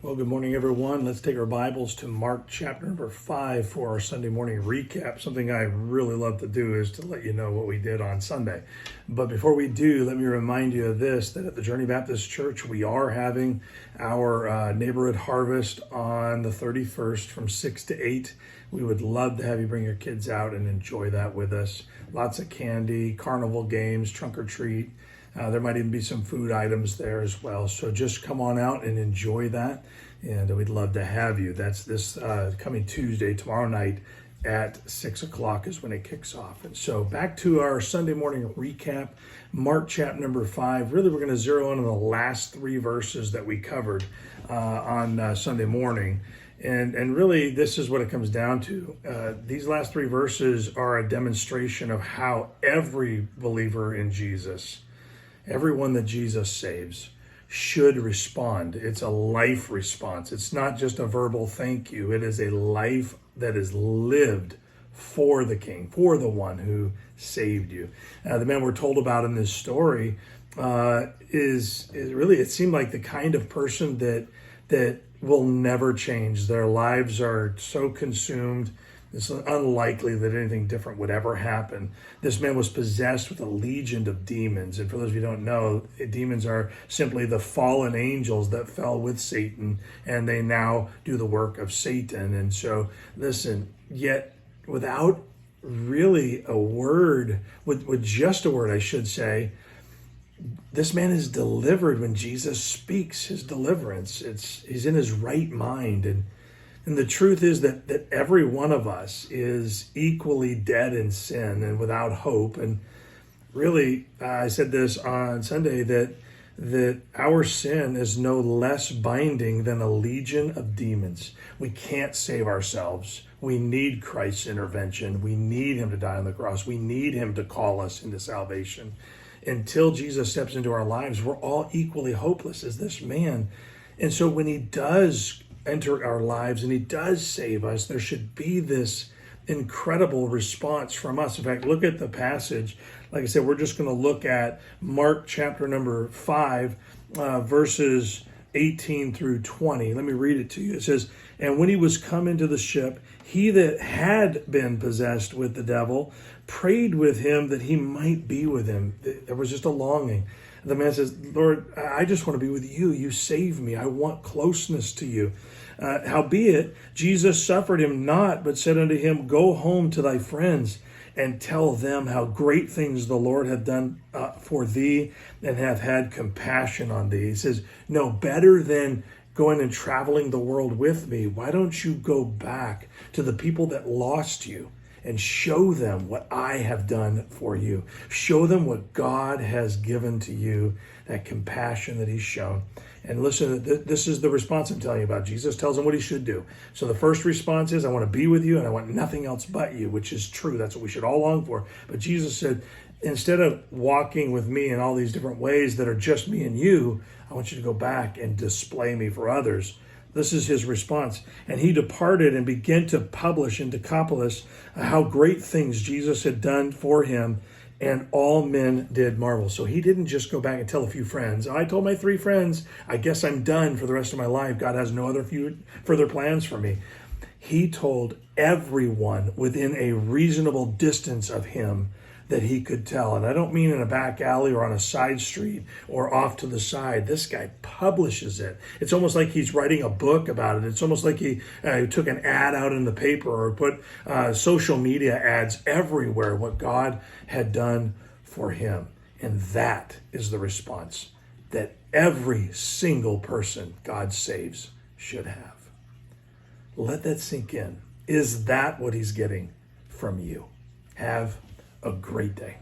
Well, good morning, everyone. Let's take our Bibles to Mark chapter number 5 for our Sunday morning recap. Something I really love to do is to let you know what we did on Sunday. But before we do, let me remind you of this, that at the Journey Baptist Church, we are having our neighborhood harvest on the 31st from 6 to 8. We would love to have you bring your kids out and enjoy that with us. Lots of candy, carnival games, trunk or treat. There might even be some food items there as well. So just come on out and enjoy that. And we'd love to have you. That's this coming Tuesday, tomorrow night at 6 o'clock is when it kicks off. And so back to our Sunday morning recap, Mark chapter number 5. Really, we're going to zero in on the last three verses that we covered on Sunday morning. And really, this is what it comes down to. These last three verses are a demonstration of how every believer in Jesus, everyone that Jesus saves, should respond. It's a life response. It's not just a verbal thank you. It is a life that is lived for the King, for the one who saved you. The man we're told about in this story is really, it seemed like the kind of person that will never change. Their lives are so consumed. It's unlikely that anything different would ever happen. This man was possessed with a legion of demons. And for those of you who don't know, demons are simply the fallen angels that fell with Satan, and they now do the work of Satan. And so, listen, yet without really a word, with just a word, I should say, this man is delivered when Jesus speaks his deliverance. He's in his right mind. And the truth is that every one of us is equally dead in sin and without hope. And really, I said this on Sunday, that our sin is no less binding than a legion of demons. We can't save ourselves. We need Christ's intervention. We need him to die on the cross. We need him to call us into salvation. Until Jesus steps into our lives, we're all equally hopeless as this man. And so when he does enter our lives and he does save us, there should be this incredible response from us. In fact, look at the passage. Like I said, we're just going to look at Mark chapter number 5, verses 18 through 20. Let me read it to you. It says, "And when he was come into the ship, he that had been possessed with the devil prayed with him that he might be with him." There was just a longing. The man says, "Lord, I just want to be with you. You save me. I want closeness to you." Howbeit, Jesus suffered him not, but said unto him, "Go home to thy friends and tell them how great things the Lord hath done for thee, and hath had compassion on thee." He says, no, better than going and traveling the world with me, why don't you go back to the people that lost you and show them what I have done for you. Show them what God has given to you, that compassion that he's shown. And listen, this is the response I'm telling you about. Jesus tells him what he should do. So the first response is, I want to be with you and I want nothing else but you, which is true. That's what we should all long for. But Jesus said, instead of walking with me in all these different ways that are just me and you, I want you to go back and display me for others. This is his response. "And he departed and began to publish in Decapolis how great things Jesus had done for him, and all men did marvel." So he didn't just go back and tell a few friends. "I told my 3 friends, I guess I'm done for the rest of my life. God has no other further plans for me." He told everyone within a reasonable distance of him that he could tell. And I don't mean in a back alley or on a side street or off to the side. This guy publishes it. It's almost like he's writing a book about it. It's almost like he took an ad out in the paper or put social media ads everywhere, what God had done for him. And that is the response that every single person God saves should have. Let that sink in. Is that what he's getting from you? Have a great day.